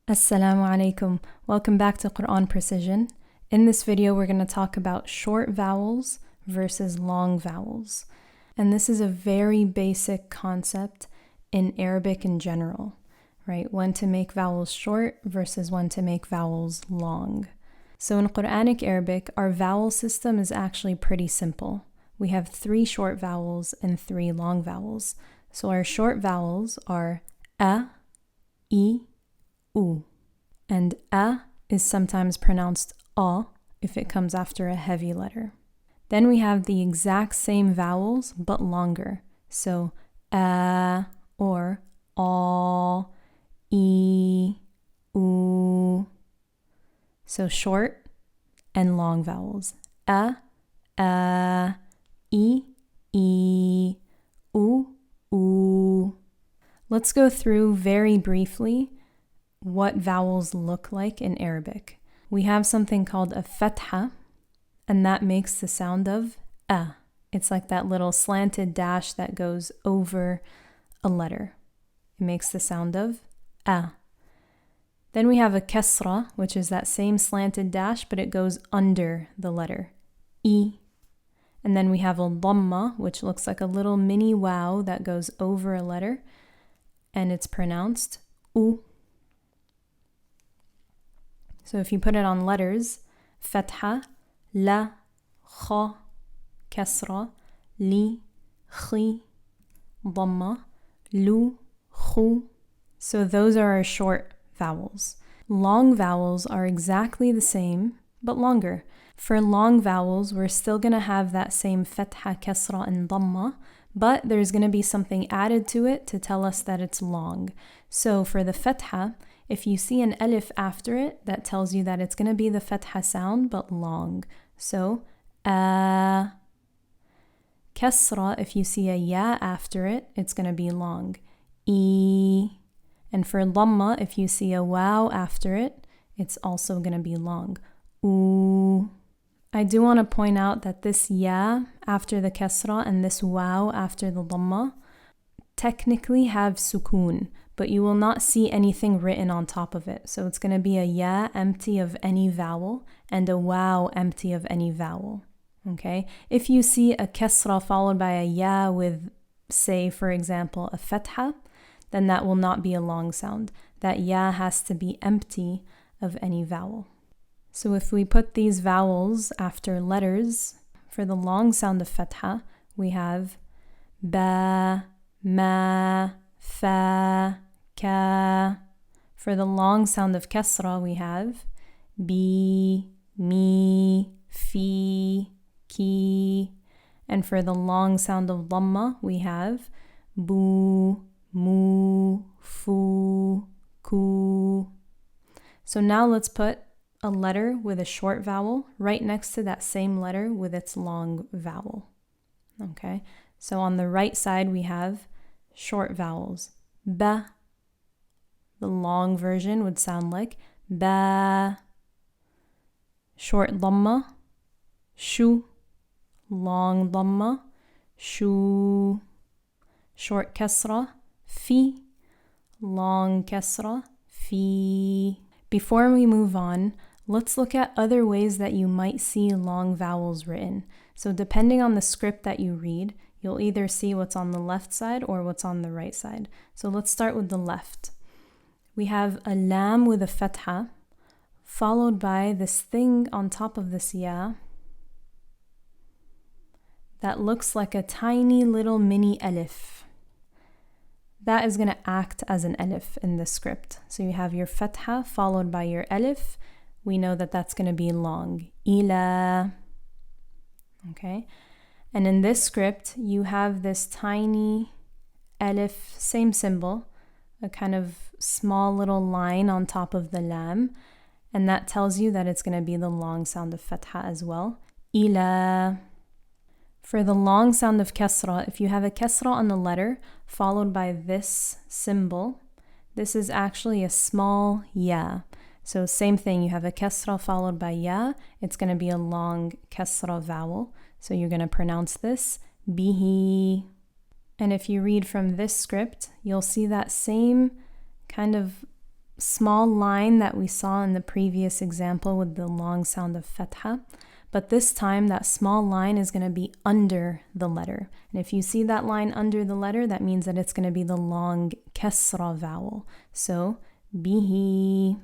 Assalamu alaikum. Welcome back to Quran Precision. In this video, we're going to talk about short vowels versus long vowels. And this is a very basic concept in Arabic in general, right? When to make vowels short versus when to make vowels long. So in Quranic Arabic, our vowel system is actually pretty simple. We have 3 short vowels and 3 long vowels. So our short vowels are a, I, U. And a is sometimes pronounced a if it comes after a heavy letter. Then we have the exact same vowels but longer. So a or a, I, U. So short and long vowels. A, I, U, U. Let's go through very briefly what vowels look like in Arabic. We have something called a fatha, and that makes the sound of a. It's like that little slanted dash that goes over a letter. It makes the sound of a. Then we have a kasra, which is that same slanted dash, but it goes under the letter, I. And then we have a dhamma, which looks like a little mini wow that goes over a letter, and it's pronounced u. So if you put it on letters, fatha, la, kha, kasra, li, khi, dhamma, lu, khu. So those are our short vowels. Long vowels are exactly the same, but longer. For long vowels, we're still going to have that same fatha, kasra, and dhamma, but there's going to be something added to it to tell us that it's long. So for the fatha, if you see an alif after it, that tells you that it's going to be the fatha sound, but long. So, a. Kasra, if you see a ya after it, it's going to be long. I. And for dhamma, if you see a waw after it, it's also going to be long. U. I do want to point out that this ya after the kasra and this waw after the dhamma technically have sukoon, but you will not see anything written on top of it. So it's going to be a ya empty of any vowel and a waw empty of any vowel. Okay? If you see a kasra followed by a ya with, say, for example, a fatha, then that will not be a long sound. That ya has to be empty of any vowel. So if we put these vowels after letters, for the long sound of fatha, we have ba, ma, fa, ka. For the long sound of kasra, we have bi, mi, fi, ki. And for the long sound of dhamma, we have bu, mu, fu, ku. So now let's put a letter with a short vowel right next to that same letter with its long vowel. Okay, so on the right side we have short vowels. Ba. The long version would sound like ba. Short dhamma, shu. Long dhamma, shu. Short kasra, fi. Long kasra, fi. Before we move on, let's look at other ways that you might see long vowels written. So depending on the script that you read, you'll either see what's on the left side or what's on the right side. So let's start with the left. We have a lam with a fatha, followed by this thing on top of this ya that looks like a tiny little mini alif. That is going to act as an alif in the script. So you have your fatha followed by your alif. We know that that's going to be long. Ila. Okay. And in this script, you have this tiny alif, same symbol, a kind of small little line on top of the lam. And that tells you that it's going to be the long sound of fatha as well. Ila. For the long sound of kasra, if you have a kasra on the letter followed by this symbol, this is actually a small ya. So same thing, you have a kasra followed by ya, it's going to be a long kasra vowel. So you're going to pronounce this bihi. And if you read from this script, you'll see that same kind of small line that we saw in the previous example with the long sound of fatha, but this time that small line is going to be under the letter. And if you see that line under the letter, that means that it's going to be the long kasra vowel. So, bihi.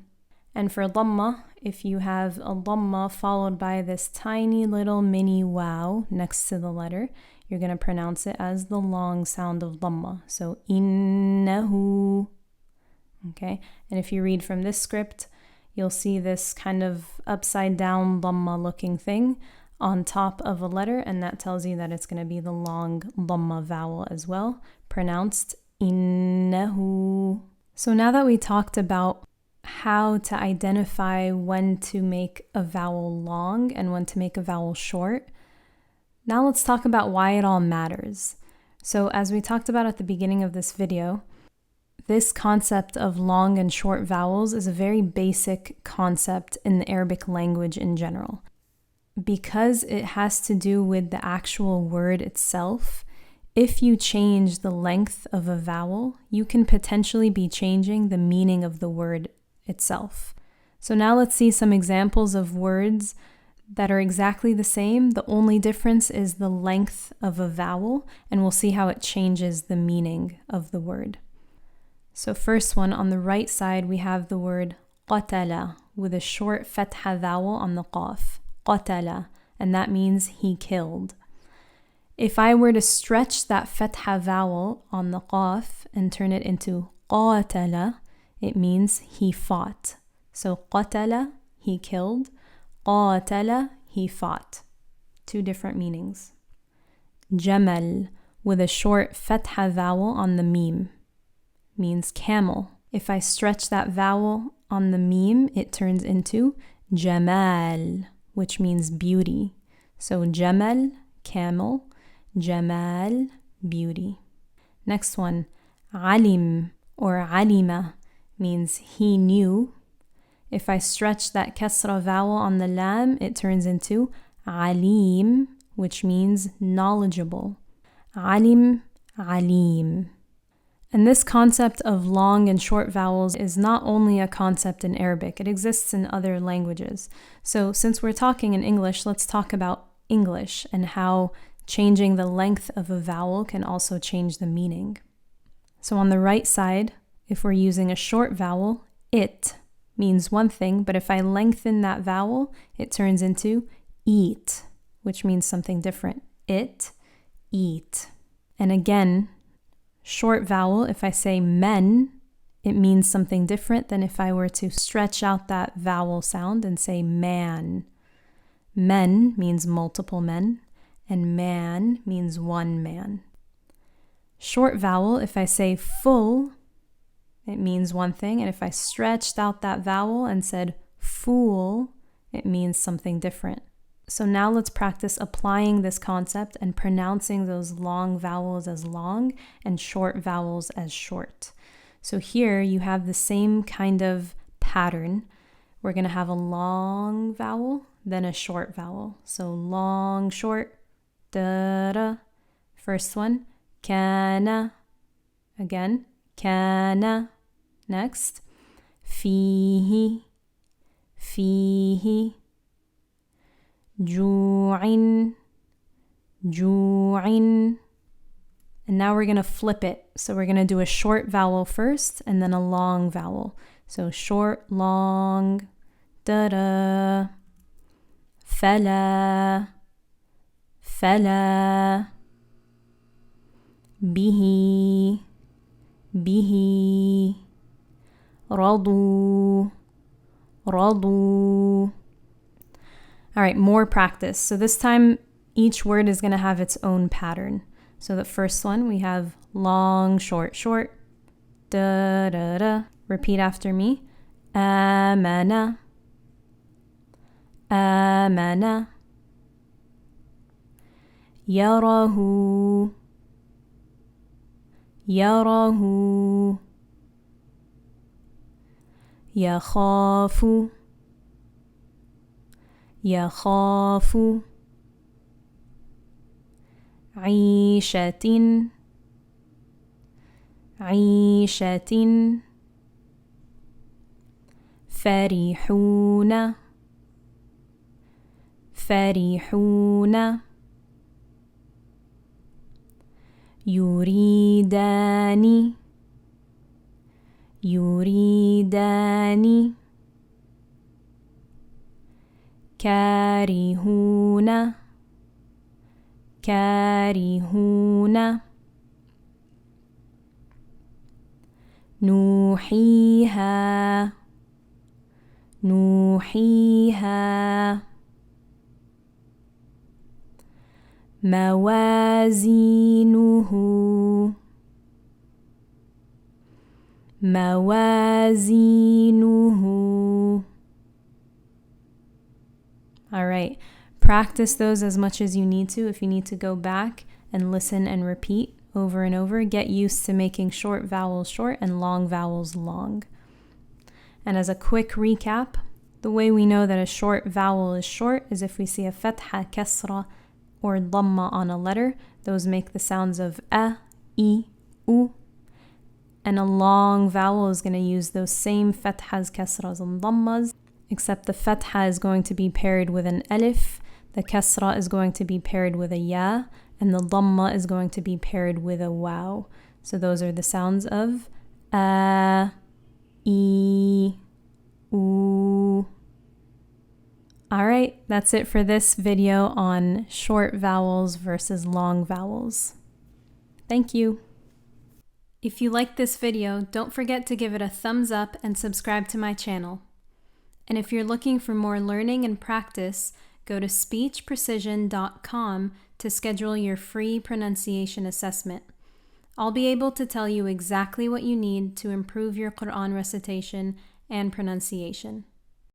And for dhamma, if you have a dhamma followed by this tiny little mini wow next to the letter, you're going to pronounce it as the long sound of dhamma. So, innahu. Okay, and if you read from this script, you'll see this kind of upside down dhamma looking thing on top of a letter, and that tells you that it's going to be the long dhamma vowel as well, pronounced innahu. So now that we talked about how to identify when to make a vowel long and when to make a vowel short, now let's talk about why it all matters. So as we talked about at the beginning of this video, this concept of long and short vowels is a very basic concept in the Arabic language in general. Because it has to do with the actual word itself, if you change the length of a vowel, you can potentially be changing the meaning of the word itself. So now let's see some examples of words that are exactly the same. The only difference is the length of a vowel, and we'll see how it changes the meaning of the word. So first one, on the right side, we have the word qatala with a short fatha vowel on the qaf. Qatala, and that means he killed. If I were to stretch that fatha vowel on the qaf and turn it into qatala, it means he fought. So qatala, he killed. Qatala, he fought. Two different meanings. Jamal, with a short fatha vowel on the meme, means camel. If I stretch that vowel on the meme, it turns into jamal, which means beauty. So jamal, camel, jamal, beauty. Next one, alim or alima means he knew. If I stretch that kasra vowel on the lam, it turns into alim, which means knowledgeable. Alim, alim. And this concept of long and short vowels is not only a concept in Arabic, it exists in other languages. So since we're talking in English, let's talk about English and how changing the length of a vowel can also change the meaning. So on the right side, if we're using a short vowel, it means one thing, but if I lengthen that vowel, it turns into eat, which means something different. It, eat. And again, short vowel, if I say men, it means something different than if I were to stretch out that vowel sound and say man. Men means multiple men, and man means one man. Short vowel, if I say full, it means one thing, and if I stretched out that vowel and said fool, it means something different. So now let's practice applying this concept and pronouncing those long vowels as long and short vowels as short. So here you have the same kind of pattern. We're going to have a long vowel, then a short vowel. So long, short, da-da. First one, kana. Again, kana. Next, fihi, fihi. Ju'in, ju'in. And now we're going to flip it. So we're going to do a short vowel first and then a long vowel. So short, long, da-da, fala, fala, bihi, bihi, radu, radu. All right, more practice. So this time, each word is going to have its own pattern. So the first one, we have long, short, short, da, da, da. Repeat after me. Amana, amana. Yarahu, yarahu. Yakhafu, يخاف. عيشة, عيشة. فرحون فرحون يريدان يريدان كارهون كارهون نوحيها نوحيها موازينه موازينه. All right, practice those as much as you need to. If you need to go back and listen and repeat over and over, get used to making short vowels short and long vowels long. And as a quick recap, the way we know that a short vowel is short is if we see a fatha, kasra, or dhamma on a letter. Those make the sounds of a, I, u. And a long vowel is going to use those same fathas, kasras, and dhammas, except the fatha is going to be paired with an alif, the kasra is going to be paired with a ya, and the dhamma is going to be paired with a waw. So those are the sounds of a, I, u. Alright, that's it for this video on short vowels versus long vowels. Thank you. If you liked this video, don't forget to give it a thumbs up and subscribe to my channel. And if you're looking for more learning and practice, go to speechprecision.com to schedule your free pronunciation assessment. I'll be able to tell you exactly what you need to improve your Quran recitation and pronunciation.